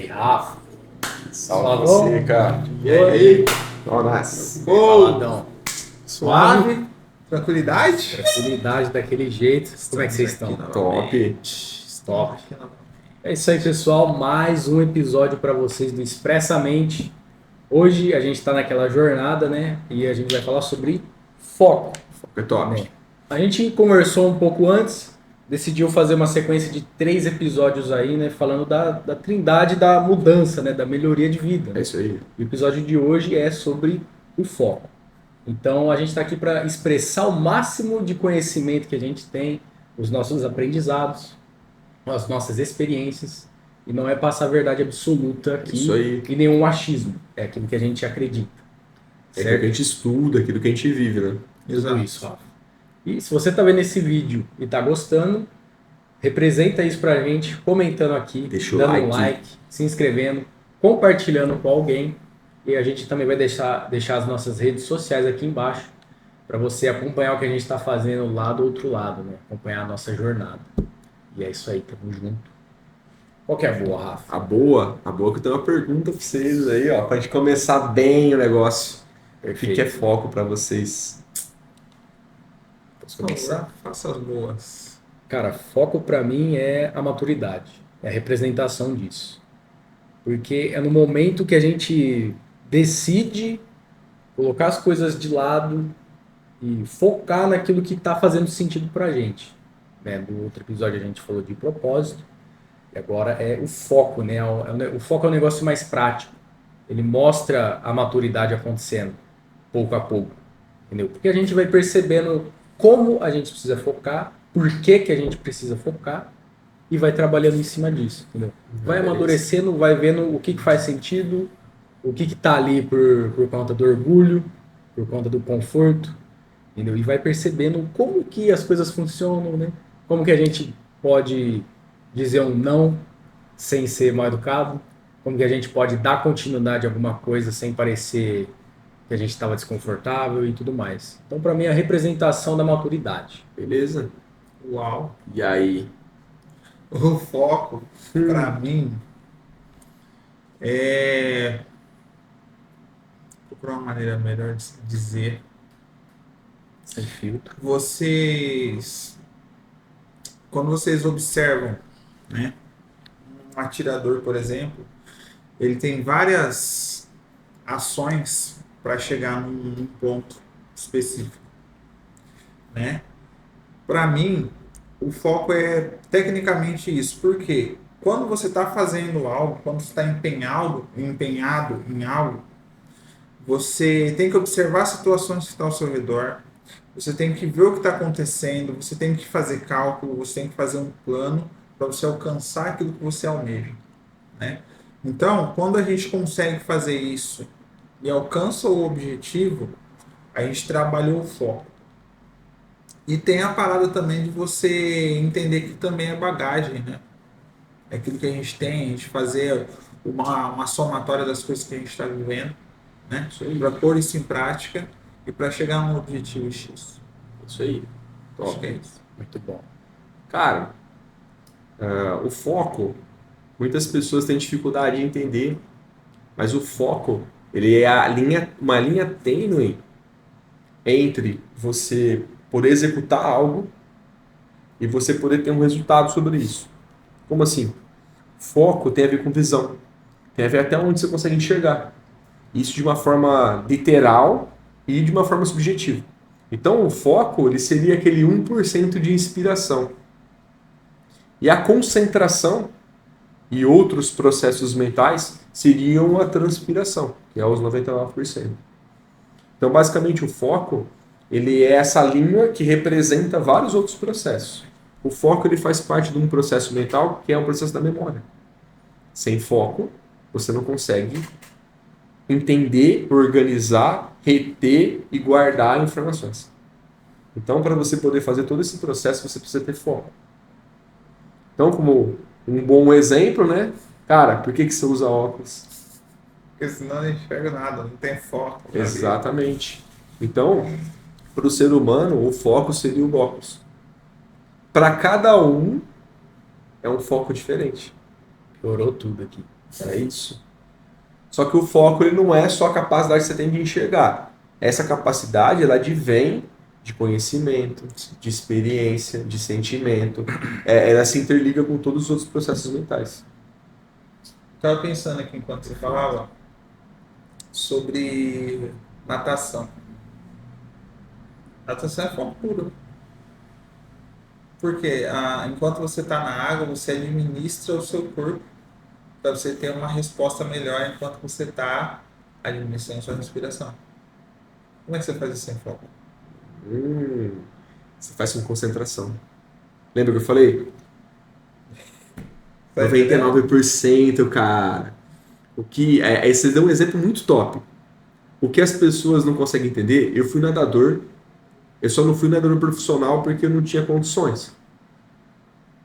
aí, Rafa? Salve você, cara. E aí? Nossa. Faladão. Suave? Tranquilidade? Tranquilidade daquele jeito. Como é que vocês estão? Top. Top. É isso aí, pessoal. Mais um episódio para vocês do Expressamente. Hoje a gente está naquela jornada, né? E a gente vai falar sobre foco. Foco é top. Né? A gente conversou um pouco antes, decidiu fazer uma sequência de 3 episódios aí, né? Falando da trindade da mudança, né? Da melhoria de vida. É Né? isso aí. O episódio de hoje é sobre o foco. Então a gente está aqui para expressar o máximo de conhecimento que a gente tem, os nossos aprendizados, as nossas experiências, e não é passar a verdade absoluta aqui Isso aí. e nenhum achismo, é aquilo que a gente acredita. É aquilo que a gente estuda, aquilo que a gente vive, né? Tudo isso, Rafa. E se você está vendo esse vídeo e está gostando, representa isso pra gente, comentando aqui, Deixa o dando like. um like, se inscrevendo, compartilhando com alguém. E a gente também vai deixar as nossas redes sociais aqui embaixo para você acompanhar o que a gente está fazendo lá do outro lado, né? Acompanhar a nossa jornada. E é isso aí, tamo junto. Qual que é a boa, Rafa? A boa que eu tenho uma pergunta pra vocês aí, ó, pra gente começar bem o negócio. O que é foco pra vocês? Posso começar? Faça as boas. Cara, foco pra mim é a maturidade, é a representação disso. Porque é no momento que a gente decide colocar as coisas de lado e focar naquilo que está fazendo sentido pra gente. Né? No outro episódio a gente falou de propósito, e agora é o foco, né? O foco é um negócio mais prático. Ele mostra a maturidade acontecendo, pouco a pouco. Entendeu? Porque a gente vai percebendo como a gente precisa focar, por que, que a gente precisa focar, e vai trabalhando em cima disso. Entendeu? Vai amadurecendo, vai vendo o que faz sentido, o que está ali por conta do orgulho, por conta do conforto, entendeu? E vai percebendo como que as coisas funcionam, né? Como que a gente pode dizer um não sem ser mal educado, como que a gente pode dar continuidade a alguma coisa sem parecer que a gente estava desconfortável e tudo mais. Então, para mim, é a representação da maturidade. Beleza? Uau. E aí? O foco, pra mim, é... Vou procurar uma maneira melhor de dizer. Sem filtro. Quando vocês observam, né, um atirador, por exemplo, ele tem várias ações para chegar num ponto específico, né? Para mim, o foco é tecnicamente isso, porque quando você está fazendo algo, quando você está empenhado em algo, você tem que observar as situações que estão ao seu redor, você tem que ver o que está acontecendo, você tem que fazer cálculo, você tem que fazer um plano para você alcançar aquilo que você almeja, né? Então, quando a gente consegue fazer isso e alcança o objetivo, a gente trabalhou o foco. E tem a parada também de você entender que também é bagagem, né? É aquilo que a gente tem, a gente fazer uma somatória das coisas que a gente está vivendo, né? Para pôr isso em prática e para chegar a um objetivo X. Isso aí. Acho Top. que é isso. Muito bom. Cara, o foco, muitas pessoas têm dificuldade de entender, mas o foco, ele é uma linha tênue entre você poder executar algo e você poder ter um resultado sobre isso. Como assim? Foco tem a ver com visão, tem a ver até onde você consegue enxergar. Isso de uma forma literal e de uma forma subjetiva. Então, o foco ele seria aquele 1% de inspiração. E a concentração e outros processos mentais seriam a transpiração, que é os 99%. Então, basicamente, o foco ele é essa linha que representa vários outros processos. O foco ele faz parte de um processo mental que é o processo da memória. Sem foco, você não consegue entender, organizar, reter e guardar informações. Então, para você poder fazer todo esse processo, você precisa ter foco. Então, como um bom exemplo, né? Cara, por que você usa óculos? Porque senão eu não enxergo nada, não tem foco. Exatamente. Então, para o ser humano, o foco seria o óculos. Para cada um, é um foco diferente. Piorou tudo aqui. É isso. Só que o foco ele não é só a capacidade que você tem de enxergar. Essa capacidade ela advém de conhecimento, de experiência, de sentimento. Ela se interliga com todos os outros processos mentais. Estava pensando aqui enquanto você falava sobre natação. Natação é foco puro. Porque enquanto você está na água, você administra o seu corpo para você ter uma resposta melhor enquanto você está administrando sua respiração. Como é que você faz isso sem foco? Você faz com concentração. Lembra que eu falei? Tá entendendo? 99%, cara. Você deu um exemplo muito top. O que as pessoas não conseguem entender, eu fui nadador, eu só não fui nadador profissional porque eu não tinha condições.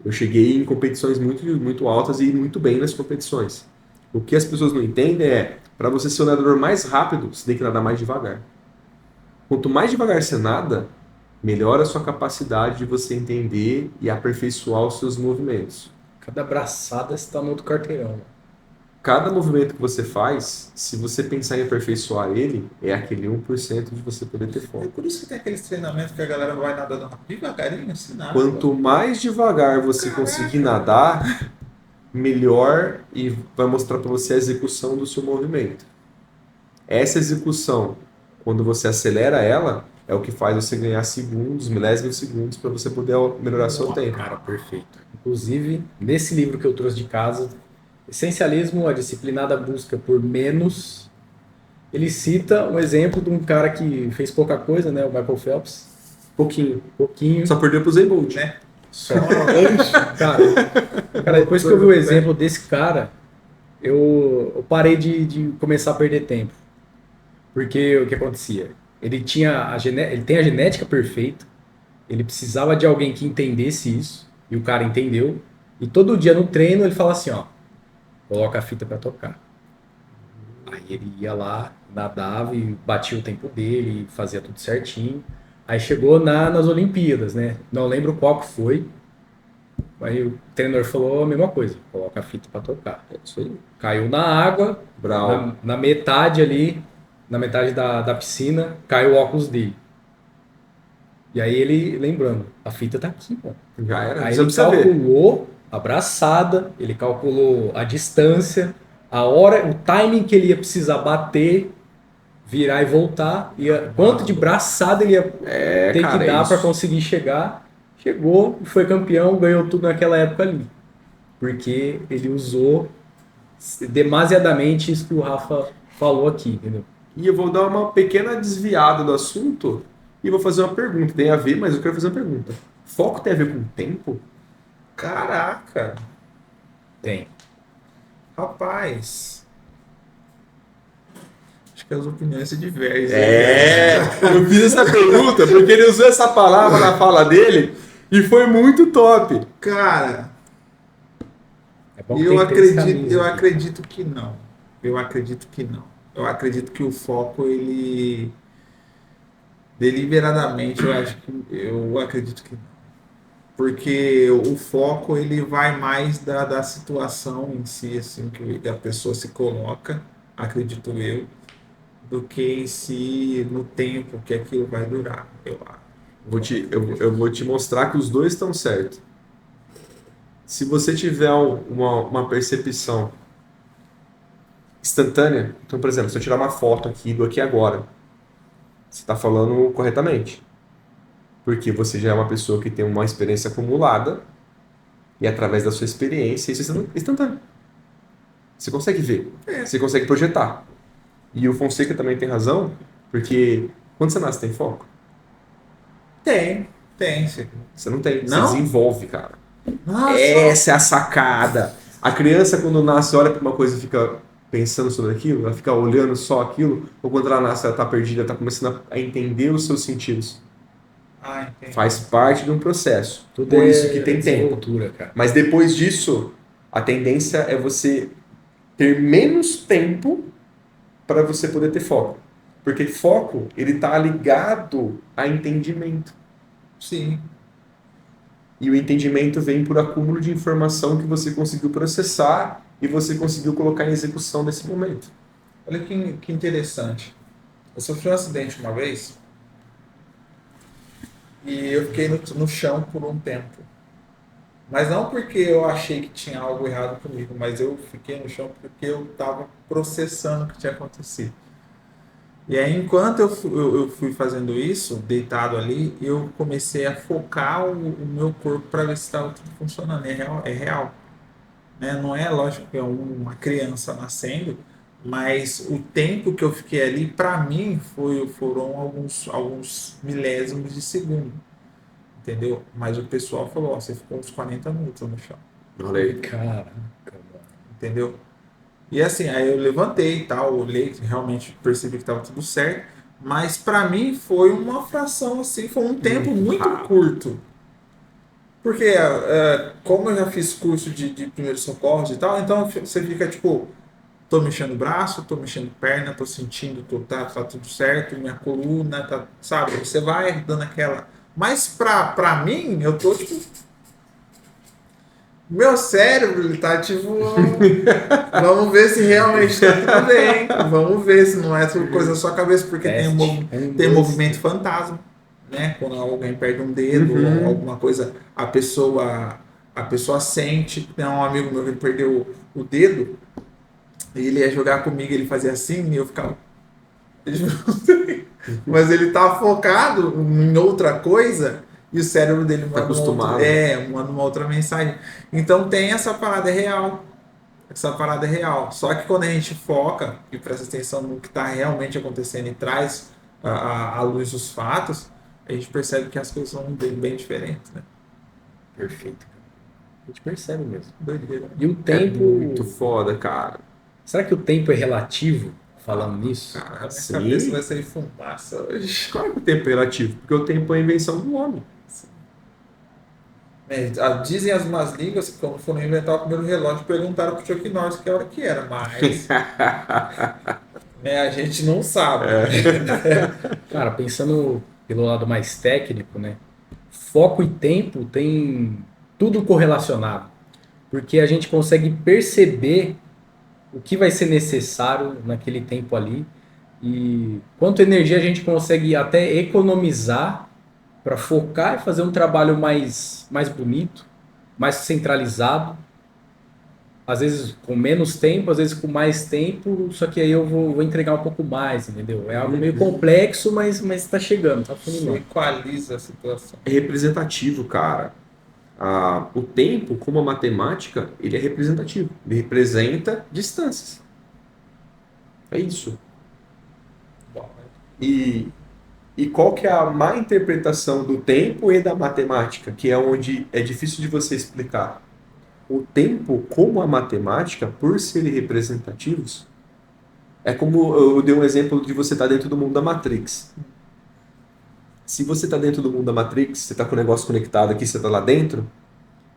Eu cheguei em competições muito, muito altas e muito bem nas competições. O que as pessoas não entendem é, para você ser o nadador mais rápido, você tem que nadar mais devagar. Quanto mais devagar você nada, melhora a sua capacidade de você entender e aperfeiçoar os seus movimentos. Cada braçada você tá no outro quarteirão. Cada movimento que você faz, se você pensar em aperfeiçoar ele, é aquele 1% de você poder ter É foco. por isso que tem aqueles treinamentos que a galera vai nadando devagarinho, assim, nada. Quanto mais devagar você conseguir nadar, melhor e vai mostrar para você a execução do seu movimento. Essa execução, quando você acelera ela, é o que faz você ganhar segundos, milésimos de segundos para você poder melhorar seu tempo. Cara, perfeito. Inclusive, nesse livro que eu trouxe de casa, Essencialismo, a disciplinada busca por menos, ele cita um exemplo de um cara que fez pouca coisa, né? O Michael Phelps. Pouquinho. Só perdeu pro Usain Bolt, né? Só. Cara, depois que eu vi o exemplo desse cara, eu parei de começar a perder tempo. Porque o que acontecia? Ele tem a genética perfeita, ele precisava de alguém que entendesse isso, e o cara entendeu. E todo dia no treino ele fala assim, ó, coloca a fita pra tocar. Aí ele ia lá, nadava e batia o tempo dele, fazia tudo certinho. Aí chegou nas Olimpíadas, né? Não lembro qual que foi. Aí o treinador falou a mesma coisa, coloca a fita pra tocar. É isso aí. Caiu na água, Brau. na metade ali, na metade da piscina, caiu o óculos dele. E aí ele, lembrando, a fita tá aqui, pô. Já era. Aí Você ele precisa ver. calculou a braçada, ele calculou a distância, a hora, o timing que ele ia precisar bater, virar e voltar, quanto de braçada ele ia ter cara, que dar isso. para conseguir chegar. Chegou, foi campeão, ganhou tudo naquela época ali. Porque ele usou demasiadamente isso que o Rafa falou aqui, entendeu? E eu vou dar uma pequena desviada do assunto e vou fazer uma pergunta. Tem a ver, mas eu quero fazer uma pergunta. Foco tem a ver com tempo? Caraca, Tem. rapaz. Acho que as opiniões se divergem. Eu fiz essa pergunta porque ele usou essa palavra na fala dele e foi muito top. Cara, É bom que eu tem que ter esse acredito, caminho eu aqui. acredito que não. Eu acredito que não. Eu acredito que o foco, ele deliberadamente, eu acredito que não. Porque o foco, ele vai mais da situação em si, assim, que a pessoa se coloca, acredito eu, do que em si no tempo que aquilo vai durar, eu acho. Eu vou te mostrar que os dois estão certos. Se você tiver uma percepção instantânea, então, por exemplo, se eu tirar uma foto aqui do aqui e agora, você está falando corretamente. Porque você já é uma pessoa que tem uma experiência acumulada e através da sua experiência, isso é instantâneo. Você consegue ver, você consegue projetar. E o Fonseca também tem razão, porque quando você nasce tem foco? Tem. Você não tem, Não? você desenvolve, cara. Nossa, Essa é a sacada. A criança, quando nasce, olha para uma coisa e fica pensando sobre aquilo, ela fica olhando só aquilo, ou quando ela nasce, ela está perdida, ela está começando a entender os seus sentidos. entendi. Faz parte de um processo. Tudo Por é isso que tem tempo. desenvoltura, cara. Mas depois disso, a tendência é você ter menos tempo para você poder ter foco. Porque foco, ele está ligado a entendimento. Sim. E o entendimento vem por acúmulo de informação que você conseguiu processar e você conseguiu colocar em execução nesse momento. Olha que interessante. Eu sofri um acidente uma vez e eu fiquei no chão por um tempo. Mas não porque eu achei que tinha algo errado comigo, mas eu fiquei no chão porque eu estava processando o que tinha acontecido. E aí, enquanto eu fui fazendo isso, deitado ali, eu comecei a focar o meu corpo para ver se estava tudo funcionando. É real, né? Não é lógico que é uma criança nascendo, mas o tempo que eu fiquei ali, para mim, foram alguns milésimos de segundo, entendeu? Mas o pessoal falou, ó, você ficou uns 40 minutos no chão, Olha aí. Caraca, mano. entendeu? E assim, aí eu levantei e tal, olhei, realmente percebi que estava tudo certo, mas para mim foi uma fração assim, foi um tempo muito rápido. curto. Porque como eu já fiz curso de primeiros socorros e tal, então você fica tipo, tô mexendo o braço, tô mexendo perna, tô sentindo, tá tudo certo, minha coluna, tá, sabe? Você vai dando aquela. Mas pra mim, eu tô tipo. Meu cérebro, ele tá tipo. Vamos ver se realmente tá tudo bem. Vamos ver se não é tudo coisa da sua cabeça, porque tem Teste. tem movimento fantasma, né? Quando alguém perde um dedo ou alguma coisa, a pessoa sente. Tem um amigo meu que ele perdeu o dedo, e ele ia jogar comigo, ele fazia assim, e eu ficava. Mas ele tá focado em outra coisa e o cérebro dele Tá acostumado. manda uma outra mensagem. Então tem essa parada real. Essa parada é real. Só que quando a gente foca e presta atenção no que está realmente acontecendo e traz à luz os fatos, a gente percebe que as coisas são bem diferentes, né? Perfeito, cara. A gente percebe mesmo. Doideira. E o É tempo. muito foda, cara. Será que o tempo é relativo? Falando nisso? Cara, a minha Sim. cabeça vai sair fumaça hoje. Claro que o tempo é relativo, porque o tempo é a invenção do homem. Dizem as más línguas que quando foram inventar o primeiro relógio, perguntaram pro Chuck Norris que hora que era, mas né, a gente não sabe. Cara, pensando pelo lado mais técnico, né? Foco e tempo tem tudo correlacionado. Porque a gente consegue perceber o que vai ser necessário naquele tempo ali e quanto energia a gente consegue até economizar para focar e fazer um trabalho mais bonito, mais centralizado, às vezes com menos tempo, às vezes com mais tempo, só que aí eu vou entregar um pouco mais, entendeu? É algo meio complexo, mas está chegando, tá Isso funilando. equaliza a situação. É representativo, cara. O tempo, como a matemática, ele é representativo. Ele representa distâncias. É isso. Bom, E qual que é a má interpretação do tempo e da matemática, que é onde é difícil de você explicar? O tempo, como a matemática, por serem representativos, é como eu dei um exemplo de você estar dentro do mundo da Matrix. Se você está dentro do mundo da Matrix, você está com o negócio conectado aqui, você está lá dentro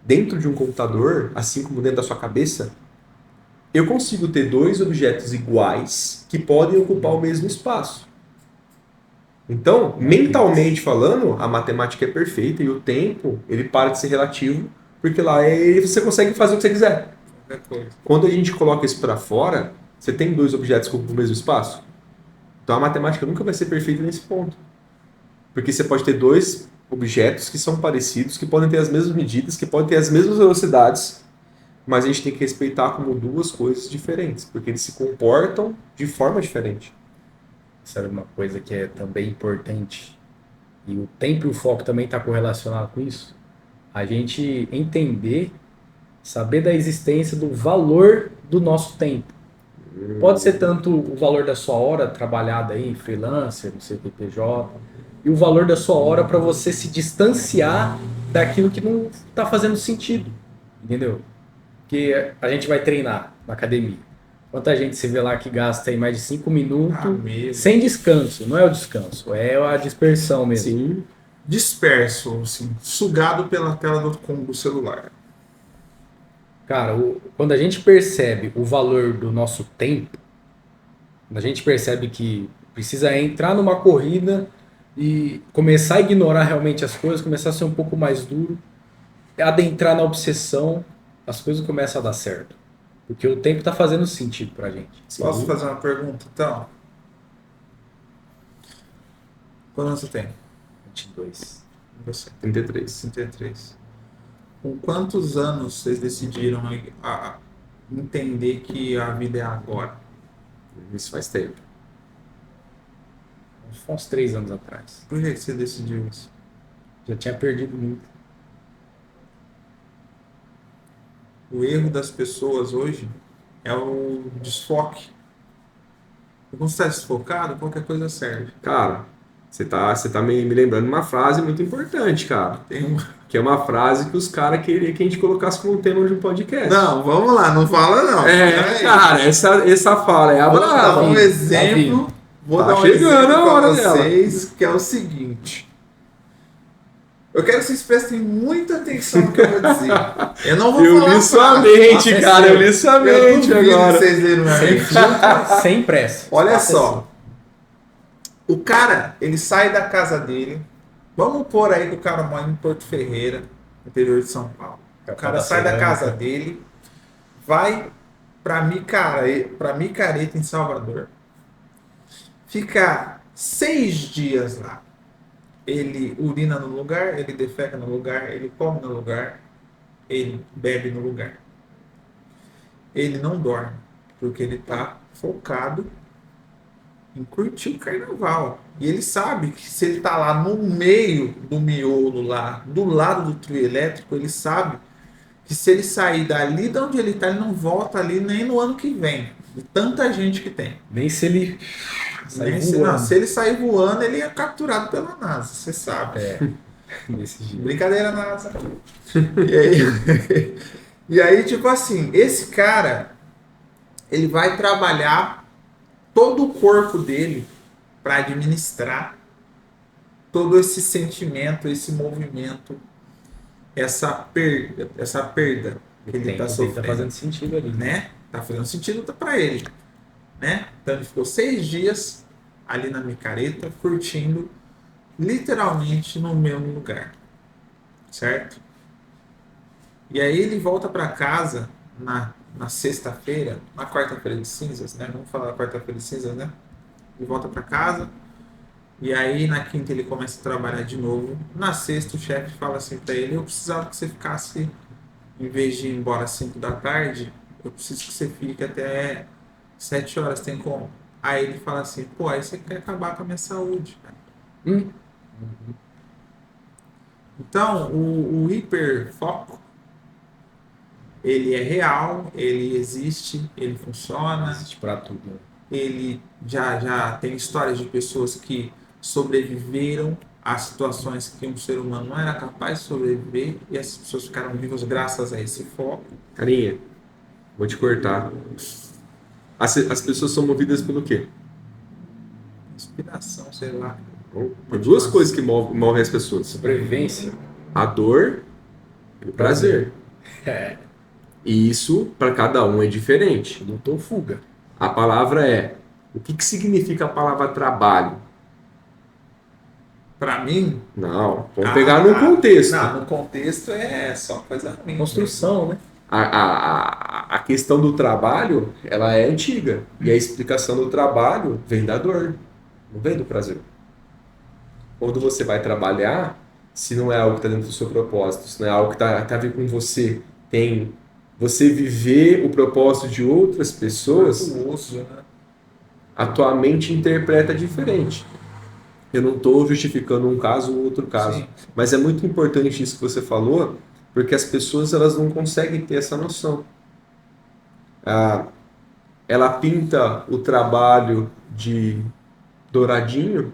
de um computador, assim como dentro da sua cabeça, eu consigo ter dois objetos iguais que podem ocupar o mesmo espaço. Então, mentalmente falando, a matemática é perfeita e o tempo, ele para de ser relativo, porque lá você consegue fazer o que você quiser. qualquer coisa. Quando a gente coloca isso para fora, você tem dois objetos que ocupam o mesmo espaço. Então a matemática nunca vai ser perfeita nesse ponto. Porque você pode ter dois objetos que são parecidos, que podem ter as mesmas medidas, que podem ter as mesmas velocidades, mas a gente tem que respeitar como duas coisas diferentes, porque eles se comportam de forma diferente. Sabe uma coisa que é também importante, e o tempo e o foco também está correlacionado com isso? A gente entender, saber da existência do valor do nosso tempo. Pode ser tanto o valor da sua hora trabalhada aí, freelancer, no CPPJ, e o valor da sua hora para você se distanciar daquilo que não está fazendo sentido, entendeu? Porque a gente vai treinar na academia. Quanta gente se vê lá que gasta aí mais de 5 minutos mesmo. sem descanso. Não é o descanso, é a dispersão mesmo. Sim. Disperso, assim, sugado pela tela do celular. Cara, quando a gente percebe o valor do nosso tempo, quando a gente percebe que precisa entrar numa corrida e começar a ignorar realmente as coisas, começar a ser um pouco mais duro, adentrar na obsessão, as coisas começam a dar certo. Porque o tempo está fazendo sentido pra gente. Posso fazer uma pergunta, então? Quantos você tem? 22. Você. 33. 33. Com quantos anos vocês decidiram a entender que a vida é agora? Isso faz tempo. Foi uns 3 anos atrás. Por que você decidiu isso? Já tinha perdido muito. O erro das pessoas hoje é o desfoque. E quando você está desfocado, qualquer coisa serve. Cara, você tá me lembrando uma frase muito importante, cara. Tem um... Que é uma frase que os caras queriam que a gente colocasse como tema de um podcast. Não, vamos lá, não fala não. Cara, essa fala é a Vou dar brava. um exemplo. Vou Tá dar um chegando exemplo a hora para vocês, que é o seguinte. Eu quero que vocês prestem muita atenção no que eu vou dizer. Eu não vou falar li sua frase. mente, Nossa, cara. é Eu li sua Eu mente duvido agora. que vocês leram minha mente. Sem pressa. Olha Faça só. O cara, ele sai da casa dele. Vamos pôr aí que o cara mora em Porto Ferreira, interior de São Paulo. O cara sai da casa dele, vai para Micareta, em Salvador. Fica 6 dias lá. Ele urina no lugar, ele defeca no lugar, ele come no lugar, ele bebe no lugar. Ele não dorme, porque ele está focado em curtir o carnaval. E ele sabe que se ele está lá no meio do miolo, lá do lado do trio elétrico, ele sabe que se ele sair dali de onde ele está, ele não volta ali nem no ano que vem. De tanta gente que tem. Nem se ele sair Nem se, voando. não, se ele sair voando, ele é capturado pela NASA, você sabe. Desse jeito. Brincadeira, NASA. E aí, e aí, tipo assim, esse cara, ele vai trabalhar todo o corpo dele para administrar todo esse sentimento, esse movimento, essa perda que ele está sofrendo. Tá fazendo sentido ali. Né? Tá fazendo sentido para ele, né? Então ele ficou 6 dias ali na micareta, curtindo literalmente no mesmo lugar, certo? E aí ele volta para casa na sexta-feira, na quarta-feira de cinzas, né? Vamos falar da quarta-feira de cinzas, né? Ele volta para casa e aí na quinta ele começa a trabalhar de novo. Na sexta o chefe fala assim para ele: eu precisava que você ficasse, em vez de ir embora às 5 da tarde, eu preciso que você fique até 7 horas, tem como? Aí ele fala assim, pô, aí você quer acabar com a minha saúde, cara. Então, o hiperfoco, ele é real, ele existe, ele funciona. Existe pra tudo. Ele já tem histórias de pessoas que sobreviveram a situações que um ser humano não era capaz de sobreviver e essas pessoas ficaram vivas graças a esse foco. Carinha, vou te cortar. As pessoas são movidas pelo quê? Inspiração, sei lá. Por duas coisas que movem as pessoas: Sobrevivência. a dor e o prazer. E isso, para cada um, é diferente. Lutou fuga. A palavra é... O que significa a palavra trabalho? Pra mim... Não, vamos pegar no contexto. Não, no contexto é só coisa ruim. Construção, né? A questão do trabalho, ela é antiga. E a explicação do trabalho vem da dor, não vem do prazer. Quando você vai trabalhar, se não é algo que está dentro do seu propósito, se não é algo que tá a ver com você, tem você viver o propósito de outras pessoas, a tua mente interpreta diferente. Eu não estou justificando um caso ou outro caso, Sim. mas é muito importante isso que você falou, porque as pessoas elas não conseguem ter essa noção. Ela pinta o trabalho de douradinho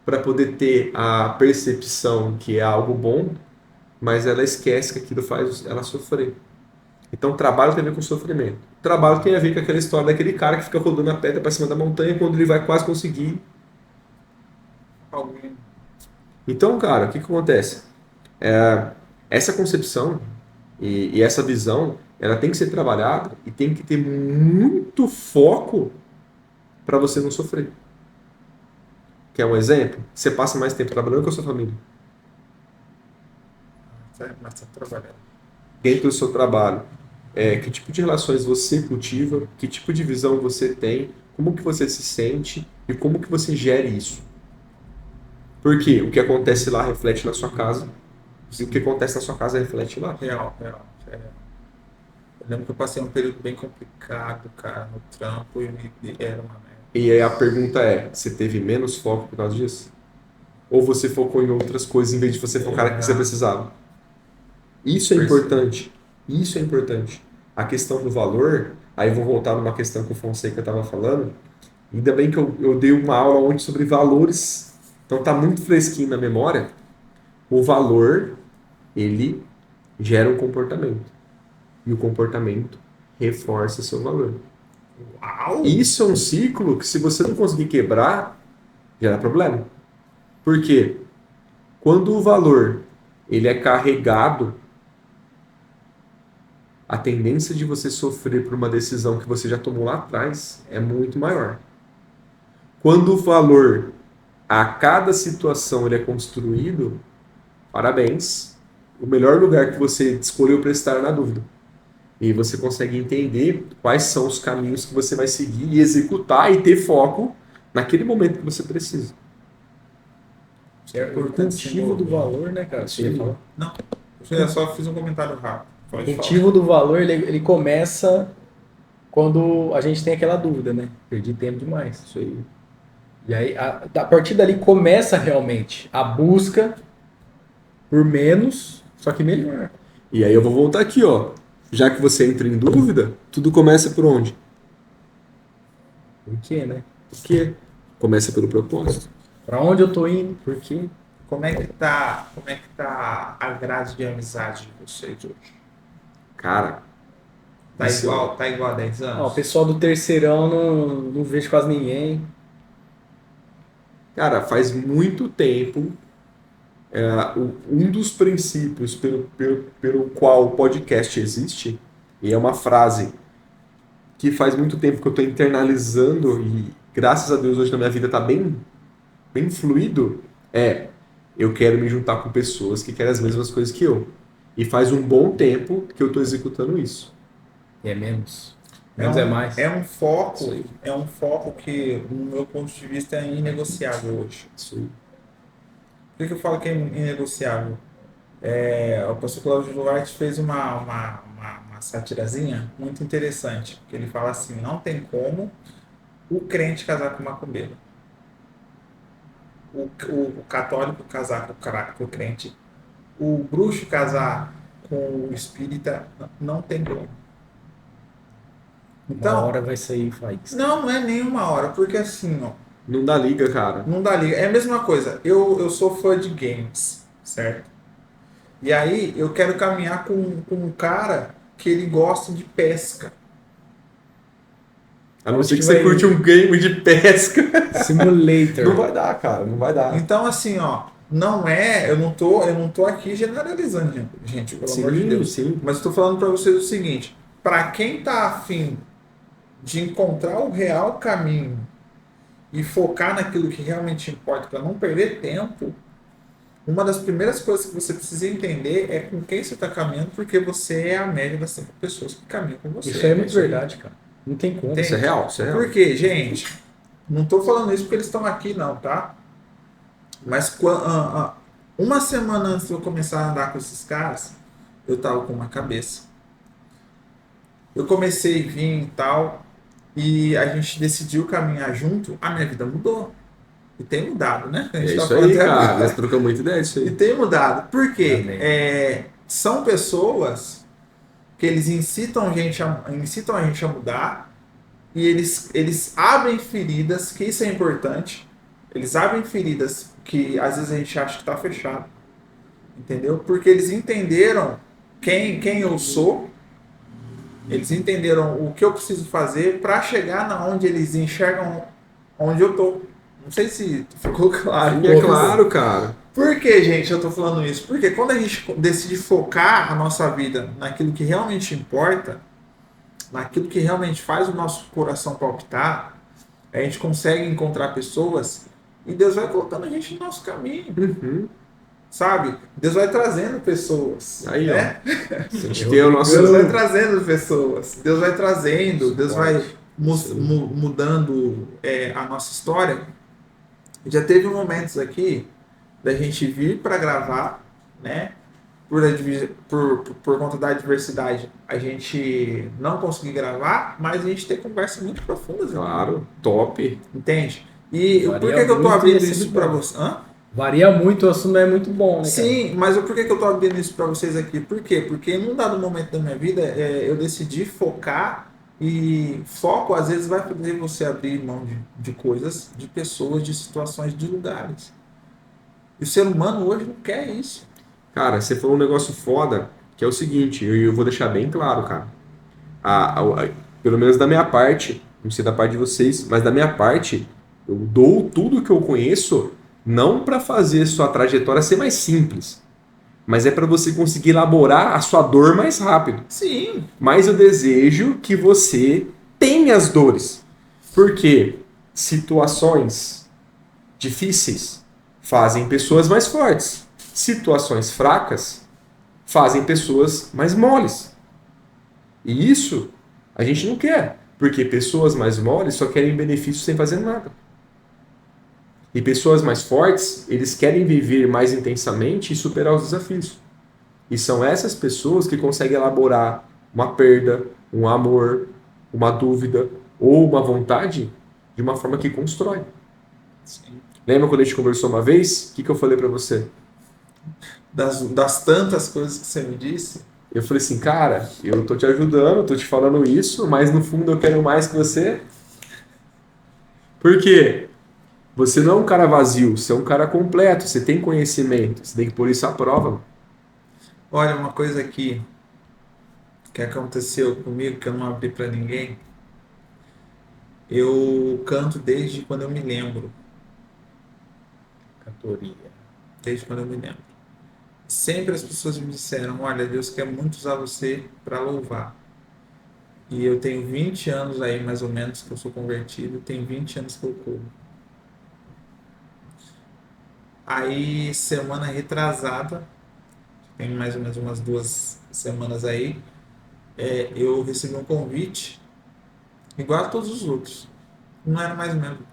para poder ter a percepção que é algo bom, mas ela esquece que aquilo faz ela sofrer. Então, o trabalho tem a ver com sofrimento. O trabalho tem a ver com aquela história daquele cara que fica rodando a pedra para cima da montanha quando ele vai quase conseguir. Então, cara, o que acontece? Essa concepção e essa visão, ela tem que ser trabalhada e tem que ter muito foco para você não sofrer. Quer um exemplo? Você passa mais tempo trabalhando com a sua família. Mas tá trabalhando. Dentro do seu trabalho, que tipo de relações você cultiva, que tipo de visão você tem, como que você se sente e como que você gere isso. Porque o que acontece lá reflete na sua casa e o que acontece na sua casa reflete lá. Real, real. É. Eu lembro que eu passei um período bem complicado, cara, no trampo e era uma merda. E aí a pergunta é, você teve menos foco por causa disso? Ou você focou em outras coisas em vez de você focar no que você precisava? Isso é importante. Isso é importante. A questão do valor, aí eu vou voltar numa questão que o Fonseca estava falando. Ainda bem que eu dei uma aula ontem sobre valores, então tá muito fresquinho na memória. O valor, ele gera um comportamento. E o comportamento reforça seu valor. Uau! Isso é um ciclo que, se você não conseguir quebrar, gera problema. Por quê? Quando o valor ele é carregado, a tendência de você sofrer por uma decisão que você já tomou lá atrás é muito maior. Quando o valor a cada situação ele é construído, parabéns. O melhor lugar que você escolheu para estar na dúvida. E você consegue entender quais são os caminhos que você vai seguir e executar e ter foco naquele momento que você precisa. É o cultivo do valor, né, cara? Você ia falar? Não, eu só fiz um comentário rápido. O Pode cultivo do valor, ele começa quando a gente tem aquela dúvida, né? Perdi tempo demais. Isso aí. E aí, a partir dali começa realmente a busca por menos, só que melhor. E aí eu vou voltar aqui, ó. Já que você entra em dúvida, tudo começa por onde? Por quê, né? Porque começa pelo propósito. Pra onde eu tô indo? Por quê? Como é que tá a grade de amizade de vocês hoje? Cara, Tá igual a 10 anos? Ó, o pessoal do terceirão não vejo quase ninguém. cara, faz muito tempo, um dos princípios pelo qual o podcast existe, e é uma frase que faz muito tempo que eu estou internalizando e graças a Deus hoje na minha vida está bem, bem fluido, eu quero me juntar com pessoas que querem as mesmas coisas que eu. E faz um bom tempo que eu estou executando isso. E é menos. Menos é mais. É um foco que, no meu ponto de vista, é inegociável hoje. Isso aí. Por que eu falo que é inegociável? O pastor Cláudio Duarte fez uma satirazinha muito interessante, que ele fala assim, não tem como o crente casar com o macumbeiro. O católico casar com o crente. O bruxo casar com o espírita, não tem como. Então, Uma hora vai sair faísca. não é nenhuma hora, porque assim, ó, Não dá liga, cara. não dá liga. É a mesma coisa. Eu sou fã de games, certo? E aí eu quero caminhar com um cara que ele gosta de pesca. A não ser que você curte um game de pesca. Simulator. Não vai dar, cara. Não vai dar. Então, assim, ó, eu não tô aqui generalizando, gente, pelo amor de Deus. Sim. Mas eu tô falando para vocês o seguinte: para quem tá afim de encontrar o real caminho e focar naquilo que realmente importa para não perder tempo, uma das primeiras coisas que você precisa entender é com quem você está caminhando, porque você é a média das 5 pessoas que caminham com você. Isso é muito verdade, cara. Não tem como. Isso é real, isso é real. Por quê, gente? Não estou falando isso porque eles estão aqui, não, tá? Mas uma semana antes de eu começar a andar com esses caras, eu tava com uma cabeça. Eu comecei a vir e tal, e a gente decidiu caminhar junto, a minha vida mudou. E tem mudado, né? A É gente tá isso falando aí, até cara. agora. Nós trocamos muita ideia disso E aí. tem mudado. Por quê? Amém. São pessoas que eles incitam a gente a mudar, e eles abrem feridas, que isso é importante. Eles abrem feridas que às vezes a gente acha que está fechado. Entendeu? Porque eles entenderam quem eu sou, eles entenderam o que eu preciso fazer para chegar na onde eles enxergam onde eu tô. Não sei se ficou claro. É claro, cara. Por que, gente, eu tô falando isso? Porque quando a gente decide focar a nossa vida naquilo que realmente importa, naquilo que realmente faz o nosso coração palpitar, a gente consegue encontrar pessoas e Deus vai colocando a gente no nosso caminho. Uhum. sabe? Deus vai trazendo pessoas. Aí, né? ó. A gente tem o nosso... Deus vai trazendo pessoas. Deus vai trazendo, Deus vai Sim. mudando a nossa história. Já teve momentos aqui da gente vir para gravar, né? Por conta da adversidade, a gente não conseguir gravar, mas a gente tem conversas muito profundas aqui. Claro, top. Entende? E por Varia que eu tô muito e abrindo é isso sempre para bom. você? Hã? Varia muito, o assunto é muito bom, né, cara? Sim, mas por que eu tô abrindo isso para vocês aqui? Por quê? Porque num dado momento da minha vida, eu decidi focar e foco às vezes vai fazer você abrir mão de coisas, de pessoas, de situações, de lugares. E o ser humano hoje não quer isso. Cara, você falou um negócio foda, que é o seguinte, eu vou deixar bem claro, cara. Pelo menos da minha parte, não sei da parte de vocês, mas da minha parte, eu dou tudo que eu conheço não para fazer sua trajetória ser mais simples, mas é para você conseguir elaborar a sua dor mais rápido. Sim, Mas eu desejo que você tenha as dores. Porque situações difíceis fazem pessoas mais fortes. Situações fracas fazem pessoas mais moles. E isso a gente não quer. Porque pessoas mais moles só querem benefícios sem fazer nada. E pessoas mais fortes, eles querem viver mais intensamente e superar os desafios. E são essas pessoas que conseguem elaborar uma perda, um amor, uma dúvida ou uma vontade de uma forma que constrói. sim. Lembra quando a gente conversou uma vez? O que eu falei pra você? Das tantas coisas que você me disse, Eu falei assim, cara, eu tô te ajudando, tô te falando isso, mas no fundo eu quero mais que você. Por quê? Você não é um cara vazio, você é um cara completo, você tem conhecimento, você tem que pôr isso à prova. olha uma coisa aqui que aconteceu comigo que eu não abri para ninguém. Eu canto desde quando eu me lembro. Cantoria. Desde quando eu me lembro. Sempre as pessoas me disseram: olha, Deus quer muito usar você para louvar. E eu tenho 20 anos aí, mais ou menos, que eu sou convertido, tem 20 anos que eu corro. Aí, semana retrasada, tem mais ou menos umas 2 semanas aí, eu recebi um convite, igual a todos os outros. Não era mais membro.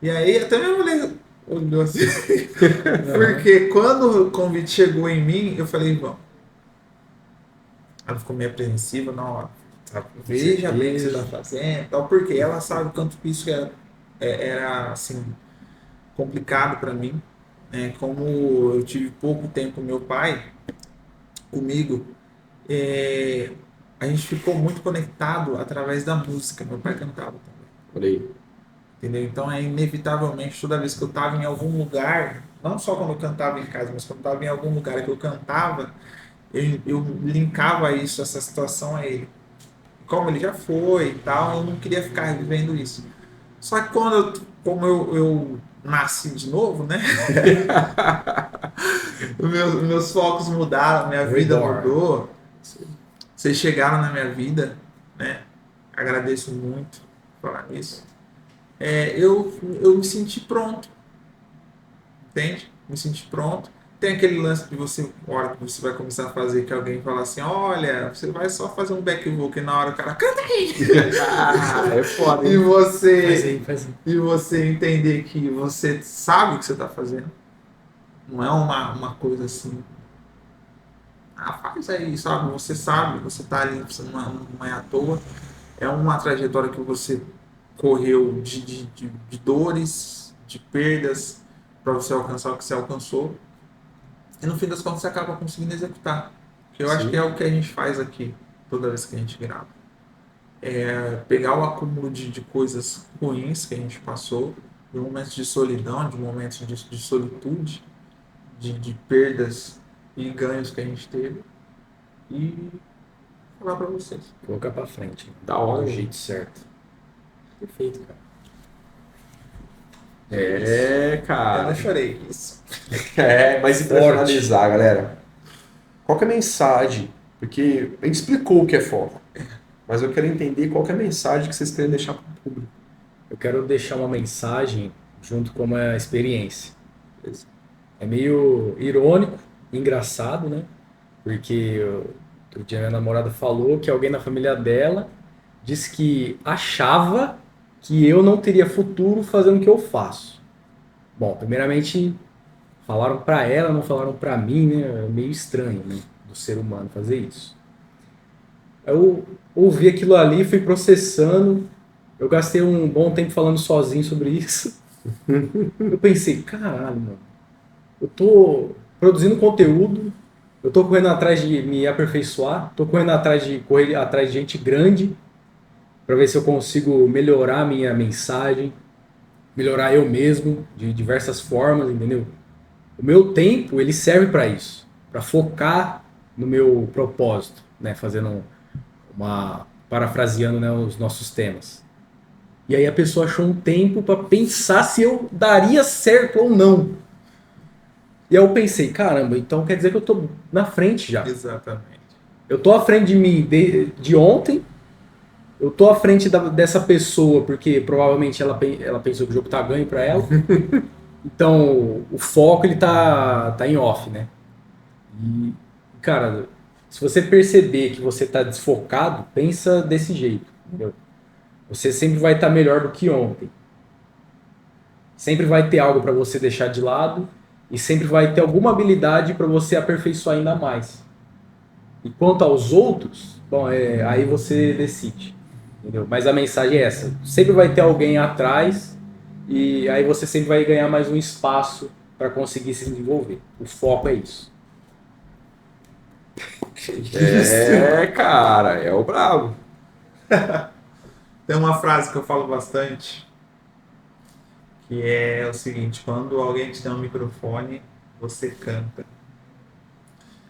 E aí, até minha mulher olhou assim. Porque quando o convite chegou em mim, eu falei: vamos. Ela ficou meio apreensiva na hora. Sabe? Veja bem o que você está fazendo, tal, porque ela sabe o quanto que isso era assim, complicado para mim. Né? Como eu tive pouco tempo com meu pai, comigo, a gente ficou muito conectado através da música. Meu pai cantava também. Olha aí. Entendeu? Então, inevitavelmente, toda vez que eu estava em algum lugar, não só quando eu cantava em casa, mas quando eu estava em algum lugar que eu cantava, eu linkava isso, essa situação a ele. Como ele já foi e tal, eu não queria ficar vivendo isso. Só que como eu nasci de novo, né? Meus focos mudaram, minha vida Reborn. mudou. Vocês chegaram na minha vida, né? Agradeço muito por falar nisso. Eu me senti pronto, entende? Me senti pronto. Tem aquele lance de você, a hora que você vai começar a fazer, que alguém fala assim: olha, você vai só fazer um back vocal e na hora o cara canta aí. É foda, E hein? Faz aí. e você entender que você sabe o que você está fazendo. Não é uma coisa assim. Ah, faz aí, sabe? Você sabe, você tá ali, você não é à toa. É uma trajetória que você correu de dores, de perdas, para você alcançar o que você alcançou. E no fim das contas você acaba conseguindo executar. Que eu acho que é o que a gente faz aqui, toda vez que a gente grava. Pegar o acúmulo de coisas ruins que a gente passou, de momentos de solidão, de momentos de solitude, de perdas e ganhos que a gente teve, e falar para vocês. Colocar pra frente. Da hora. Do jeito certo. Perfeito, cara. É, Eu cara. não chorei isso. Mas e pra Forte. finalizar, galera? Qual que é a mensagem? Porque a gente explicou o que é foco, mas eu quero entender qual que é a mensagem que vocês querem deixar para o público. Eu quero deixar uma mensagem junto com uma experiência. É meio irônico, engraçado, né? Porque outro dia minha namorada falou que alguém na família dela disse que achava que eu não teria futuro fazendo o que eu faço. Bom, primeiramente falaram pra ela, não falaram pra mim, né? É meio estranho, né? Do ser humano fazer isso. Eu ouvi aquilo ali, fui processando. Eu gastei um bom tempo falando sozinho sobre isso. Eu pensei, caralho, mano. Eu tô produzindo conteúdo, eu tô correndo atrás de me aperfeiçoar, tô correndo atrás de correr atrás de gente grande para ver se eu consigo melhorar a minha mensagem, melhorar eu mesmo de diversas formas, entendeu? O meu tempo, ele serve para isso, para focar no meu propósito, né, fazendo uma parafraseando, né, os nossos temas. E aí a pessoa achou um tempo para pensar se eu daria certo ou não. E aí eu pensei, caramba, então quer dizer que eu tô na frente já. Exatamente. Eu tô à frente de mim de ontem, eu tô à frente dessa pessoa, porque provavelmente ela pensou que o jogo tá ganho para ela. Então o foco ele tá em off, né? E, cara, se você perceber que você tá desfocado, pensa desse jeito, entendeu? Você sempre vai estar melhor do que ontem. Sempre vai ter algo para você deixar de lado e sempre vai ter alguma habilidade para você aperfeiçoar ainda mais. E quanto aos outros, bom, aí você decide, entendeu? Mas a mensagem é essa: sempre vai ter alguém atrás e aí você sempre vai ganhar mais um espaço para conseguir se desenvolver. O foco é isso. É, cara, é o brabo. Tem uma frase que eu falo bastante, que é o seguinte: quando alguém te dá um microfone, você canta.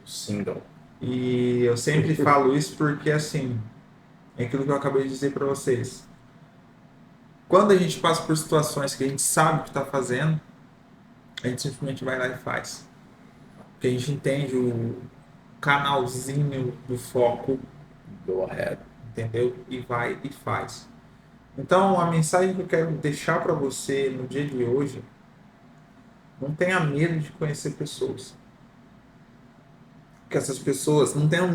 O single. E eu sempre falo isso porque, assim, é aquilo que eu acabei de dizer para vocês. Quando a gente passa por situações que a gente sabe o que está fazendo, a gente simplesmente vai lá e faz. Porque a gente entende o canalzinho do foco, Go ahead. entendeu? E vai e faz. Então, a mensagem que eu quero deixar para você no dia de hoje: não tenha medo de conhecer pessoas. Porque essas pessoas, não tenha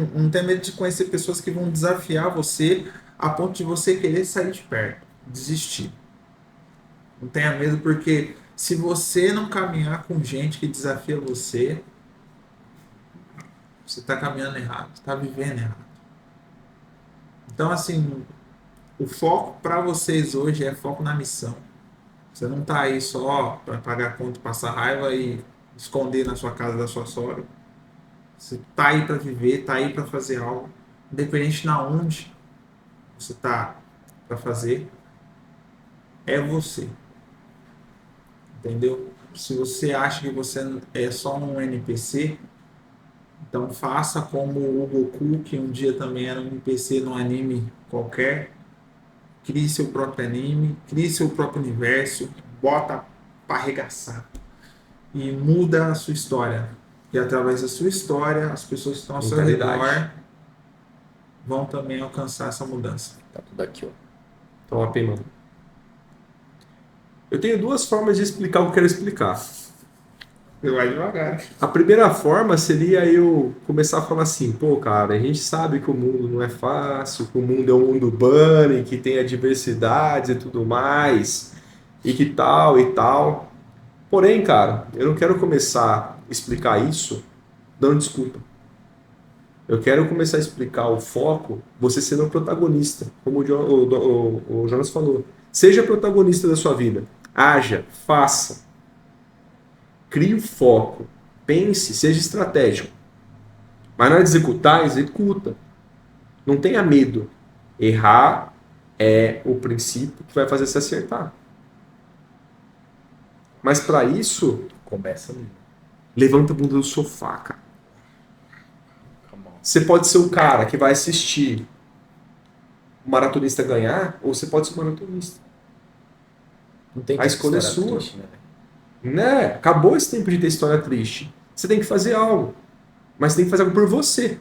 medo de conhecer pessoas que vão desafiar você a ponto de você querer sair de perto, desistir. Não tenha medo, porque se você não caminhar com gente que desafia você, você está caminhando errado, está vivendo errado. Então, assim, o foco para vocês hoje é foco na missão. Você não está aí só para pagar conta, passar raiva e esconder na sua casa da sua sogra. Você está aí para viver, está aí para fazer algo, independente de onde você está para fazer, é você. Entendeu? Se você acha que você é só um NPC, então faça como o Goku, que um dia também era um NPC num anime qualquer. Crie seu próprio anime, crie seu próprio universo, bota para arregaçar e muda a sua história. E através da sua história, as pessoas que estão ao seu redor vão também alcançar essa mudança. Tá tudo aqui, ó. Top, hein, mano. Eu tenho duas formas de explicar o que eu quero explicar. Você vai devagar. A primeira forma seria eu começar a falar assim, pô, cara, a gente sabe que o mundo não é fácil, que o mundo é um mundo bunny, que tem adversidades e tudo mais, e que tal e tal. Porém, cara, eu não quero começar a explicar isso dando desculpa. Eu quero começar a explicar o foco, você sendo o protagonista, como o Jonas falou. Seja protagonista da sua vida. Haja, faça. Crie o foco. Pense, seja estratégico. Mas na hora de executar, executa. Não tenha medo. Errar é o princípio que vai fazer você acertar. Mas para isso, Começa ali. levanta a bunda do sofá, cara. Você pode ser o cara que vai assistir o maratonista ganhar, ou você pode ser o maratonista. Não tem A escolha é história sua. triste, né? Né? Acabou esse tempo de ter história triste. Você tem que fazer algo. Mas você tem que fazer algo por você.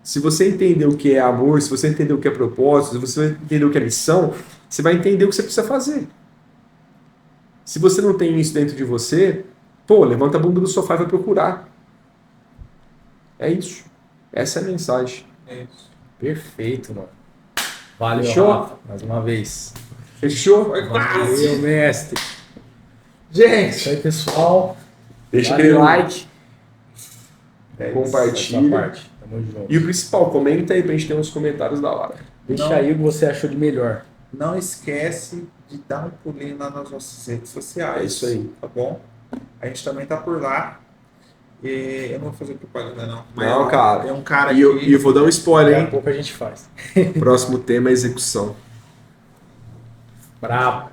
Se você entender o que é amor, se você entender o que é propósito, se você entender o que é missão, você vai entender o que você precisa fazer. Se você não tem isso dentro de você, Pô, levanta a bunda do sofá e vai procurar. É isso. Essa é a mensagem. É isso. Perfeito, mano. Valeu, Fechou? Rafa, mais uma vez. Fechou? Valeu, mestre. É isso Gente, aí, pessoal. Deixa Valeu. aquele like. é isso. Compartilha. Essa parte. Tamo junto. E o principal, comenta aí pra gente ter uns comentários da hora. Deixa Não. aí o que você achou de melhor. Não esquece de dar um pulinho lá nas nossas redes sociais. É isso aí. Tá bom? A gente também tá por lá. E eu não vou fazer propaganda, não. Não, cara. Tem um cara E aqui. eu vou dar um spoiler, Daqui a hein? pouco a gente faz. Próximo tema é execução. Brabo.